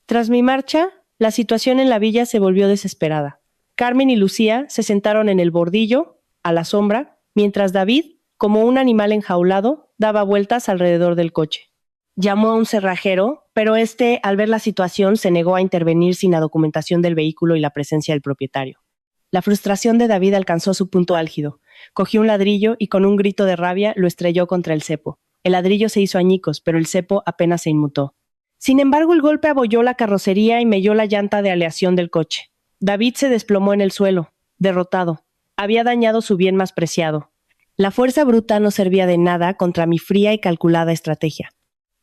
Tras mi marcha, la situación en la villa se volvió desesperada. Carmen y Lucía se sentaron en el bordillo, a la sombra, mientras David, como un animal enjaulado, daba vueltas alrededor del coche. Llamó a un cerrajero, pero este, al ver la situación, se negó a intervenir sin la documentación del vehículo y la presencia del propietario. La frustración de David alcanzó su punto álgido. Cogió un ladrillo y con un grito de rabia lo estrelló contra el cepo. El ladrillo se hizo añicos, pero el cepo apenas se inmutó. Sin embargo, el golpe abolló la carrocería y melló la llanta de aleación del coche. David se desplomó en el suelo, derrotado. Había dañado su bien más preciado. La fuerza bruta no servía de nada contra mi fría y calculada estrategia.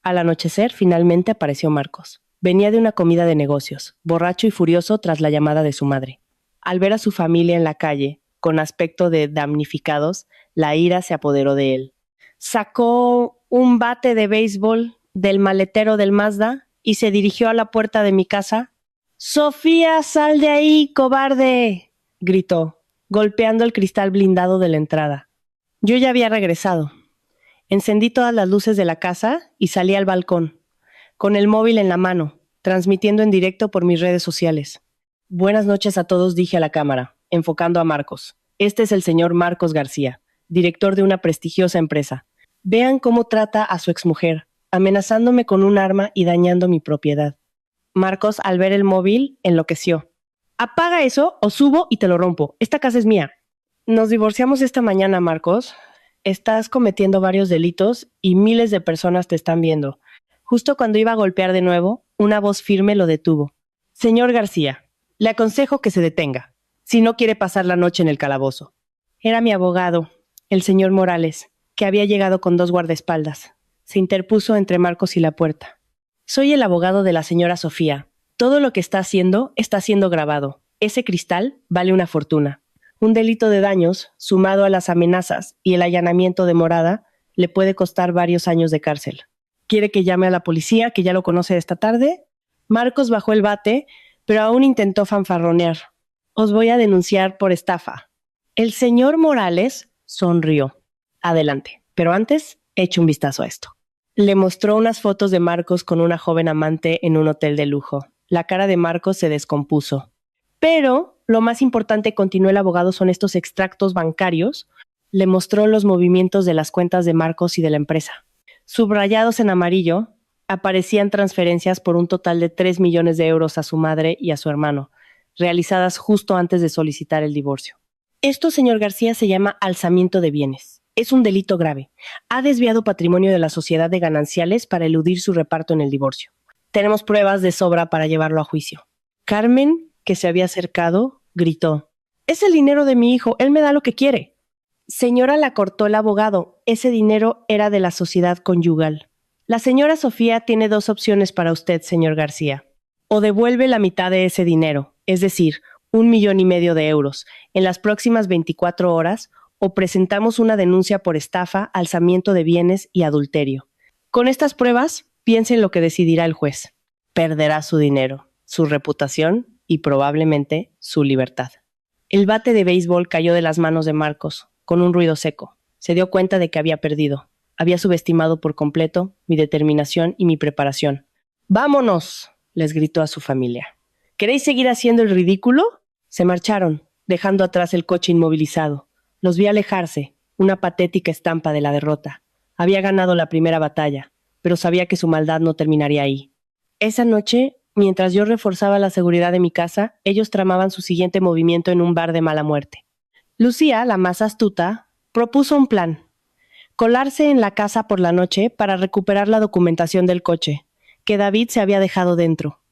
Al anochecer, finalmente apareció Marcos. Venía de una comida de negocios, borracho y furioso tras la llamada de su madre. Al ver a su familia en la calle, con aspecto de damnificados, la ira se apoderó de él. Sacó un bate de béisbol del maletero del Mazda y se dirigió a la puerta de mi casa. «¡Sofía, sal de ahí, cobarde!», gritó, golpeando el cristal blindado de la entrada. Yo ya había regresado. Encendí todas las luces de la casa y salí al balcón, con el móvil en la mano, transmitiendo en directo por mis redes sociales. Buenas noches a todos, dije a la cámara, enfocando a Marcos. Este es el señor Marcos García, director de una prestigiosa empresa. Vean cómo trata a su exmujer, amenazándome con un arma y dañando mi propiedad. Marcos, al ver el móvil, enloqueció. Apaga eso o subo y te lo rompo. Esta casa es mía. Nos divorciamos esta mañana, Marcos. Estás cometiendo varios delitos y miles de personas te están viendo. Justo cuando iba a golpear de nuevo, una voz firme lo detuvo. Señor García, le aconsejo que se detenga, si no quiere pasar la noche en el calabozo. Era mi abogado, el señor Morales, que había llegado con 2 guardaespaldas. Se interpuso entre Marcos y la puerta. Soy el abogado de la señora Sofía. Todo lo que está siendo grabado. Ese cristal vale una fortuna. Un delito de daños, sumado a las amenazas y el allanamiento de morada, le puede costar varios años de cárcel. ¿Quiere que llame a la policía, que ya lo conoce esta tarde? Marcos bajó el bate, pero aún intentó fanfarronear. Os voy a denunciar por estafa. El señor Morales sonrió. Adelante, pero antes, eche un vistazo a esto. Le mostró unas fotos de Marcos con una joven amante en un hotel de lujo. La cara de Marcos se descompuso. Pero lo más importante, continuó el abogado, son estos extractos bancarios. Le mostró los movimientos de las cuentas de Marcos y de la empresa. Subrayados en amarillo, aparecían transferencias por un total de 3 millones de euros a su madre y a su hermano, realizadas justo antes de solicitar el divorcio. Esto, señor García, se llama alzamiento de bienes. Es un delito grave. Ha desviado patrimonio de la sociedad de gananciales para eludir su reparto en el divorcio. Tenemos pruebas de sobra para llevarlo a juicio. Carmen, que se había acercado, gritó. Es el dinero de mi hijo, él me da lo que quiere. Señora, la cortó el abogado. Ese dinero era de la sociedad conyugal. La señora Sofía tiene 2 opciones para usted, señor García. O devuelve la mitad de ese dinero, es decir, 1,5 millones de euros, en las próximas 24 horas, o presentamos una denuncia por estafa, alzamiento de bienes y adulterio. Con estas pruebas, piensen lo que decidirá el juez. Perderá su dinero, su reputación y probablemente su libertad. El bate de béisbol cayó de las manos de Marcos, con un ruido seco. Se dio cuenta de que había perdido. Había subestimado por completo mi determinación y mi preparación. ¡Vámonos!, les gritó a su familia. ¿Queréis seguir haciendo el ridículo? Se marcharon, dejando atrás el coche inmovilizado. Los vi alejarse, una patética estampa de la derrota. Había ganado la primera batalla, pero sabía que su maldad no terminaría ahí. Esa noche, mientras yo reforzaba la seguridad de mi casa, ellos tramaban su siguiente movimiento en un bar de mala muerte. Lucía, la más astuta, propuso un plan. Colarse en la casa por la noche para recuperar la documentación del coche, que David se había dejado dentro.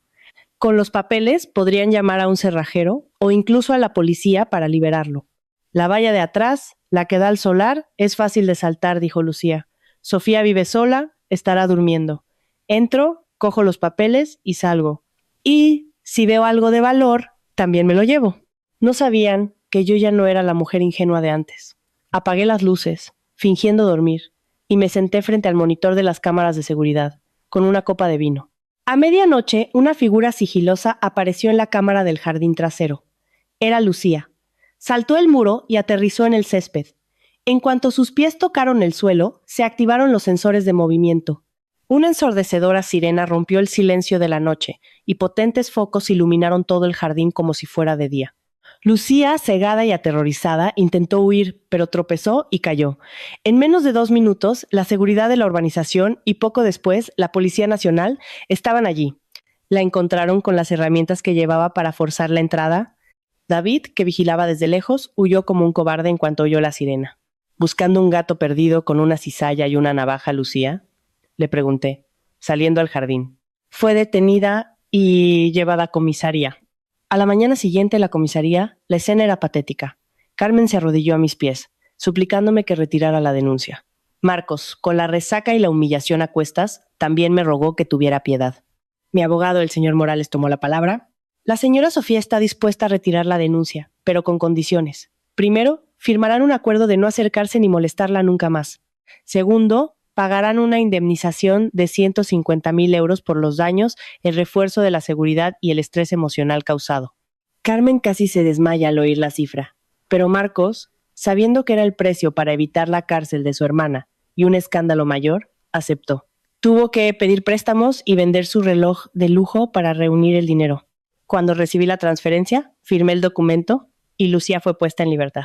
Con los papeles podrían llamar a un cerrajero o incluso a la policía para liberarlo. La valla de atrás, la que da al solar, es fácil de saltar, dijo Lucía. Sofía vive sola, estará durmiendo. Entro, cojo los papeles y salgo. Y, si veo algo de valor, también me lo llevo. No sabían que yo ya no era la mujer ingenua de antes. Apagué las luces, fingiendo dormir, y me senté frente al monitor de las cámaras de seguridad, con una copa de vino. A medianoche, una figura sigilosa apareció en la cámara del jardín trasero. Era Lucía. Saltó el muro y aterrizó en el césped. En cuanto sus pies tocaron el suelo, se activaron los sensores de movimiento. Una ensordecedora sirena rompió el silencio de la noche, y potentes focos iluminaron todo el jardín como si fuera de día. Lucía, cegada y aterrorizada, intentó huir, pero tropezó y cayó. En menos de 2 minutos, la seguridad de la urbanización y poco después, la Policía Nacional estaban allí. La encontraron con las herramientas que llevaba para forzar la entrada. David, que vigilaba desde lejos, huyó como un cobarde en cuanto oyó la sirena. Buscando un gato perdido con una cizalla y una navaja, Lucía, le pregunté, saliendo al jardín. Fue detenida y llevada a comisaría. A la mañana siguiente, en la comisaría, la escena era patética. Carmen se arrodilló a mis pies, suplicándome que retirara la denuncia. Marcos, con la resaca y la humillación a cuestas, también me rogó que tuviera piedad. Mi abogado, el señor Morales, tomó la palabra. La señora Sofía está dispuesta a retirar la denuncia, pero con condiciones. Primero, firmarán un acuerdo de no acercarse ni molestarla nunca más. Segundo, pagarán una indemnización de 150,000 euros por los daños, el refuerzo de la seguridad y el estrés emocional causado. Carmen casi se desmaya al oír la cifra, pero Marcos, sabiendo que era el precio para evitar la cárcel de su hermana y un escándalo mayor, aceptó. Tuvo que pedir préstamos y vender su reloj de lujo para reunir el dinero. Cuando recibí la transferencia, firmé el documento y Lucía fue puesta en libertad.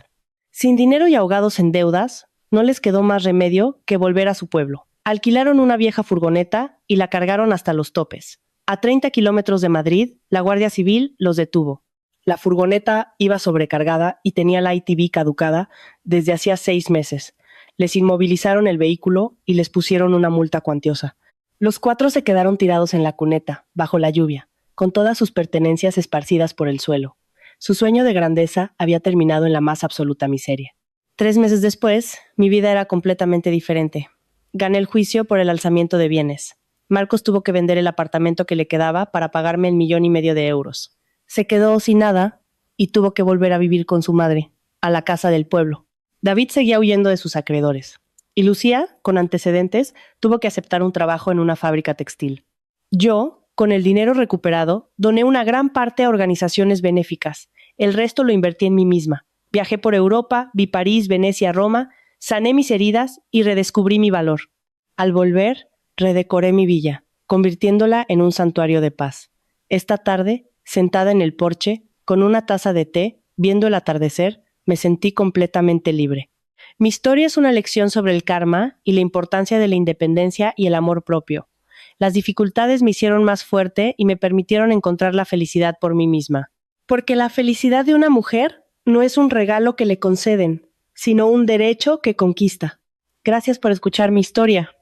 Sin dinero y ahogados en deudas, no les quedó más remedio que volver a su pueblo. Alquilaron una vieja furgoneta y la cargaron hasta los topes. A 30 kilómetros de Madrid, la Guardia Civil los detuvo. La furgoneta iba sobrecargada y tenía la ITV caducada desde hacía 6 meses. Les inmovilizaron el vehículo y les pusieron una multa cuantiosa. Los 4 se quedaron tirados en la cuneta, bajo la lluvia, con todas sus pertenencias esparcidas por el suelo. Su sueño de grandeza había terminado en la más absoluta miseria. 3 meses después, mi vida era completamente diferente. Gané el juicio por el alzamiento de bienes. Marcos tuvo que vender el apartamento que le quedaba para pagarme el 1,5 millones de euros. Se quedó sin nada y tuvo que volver a vivir con su madre, a la casa del pueblo. David seguía huyendo de sus acreedores. Y Lucía, con antecedentes, tuvo que aceptar un trabajo en una fábrica textil. Yo, con el dinero recuperado, doné una gran parte a organizaciones benéficas. El resto lo invertí en mí misma. Viajé por Europa, vi París, Venecia, Roma, sané mis heridas y redescubrí mi valor. Al volver, redecoré mi villa, convirtiéndola en un santuario de paz. Esta tarde, sentada en el porche, con una taza de té, viendo el atardecer, me sentí completamente libre. Mi historia es una lección sobre el karma y la importancia de la independencia y el amor propio. Las dificultades me hicieron más fuerte y me permitieron encontrar la felicidad por mí misma. Porque la felicidad de una mujer no es un regalo que le conceden, sino un derecho que conquista. Gracias por escuchar mi historia.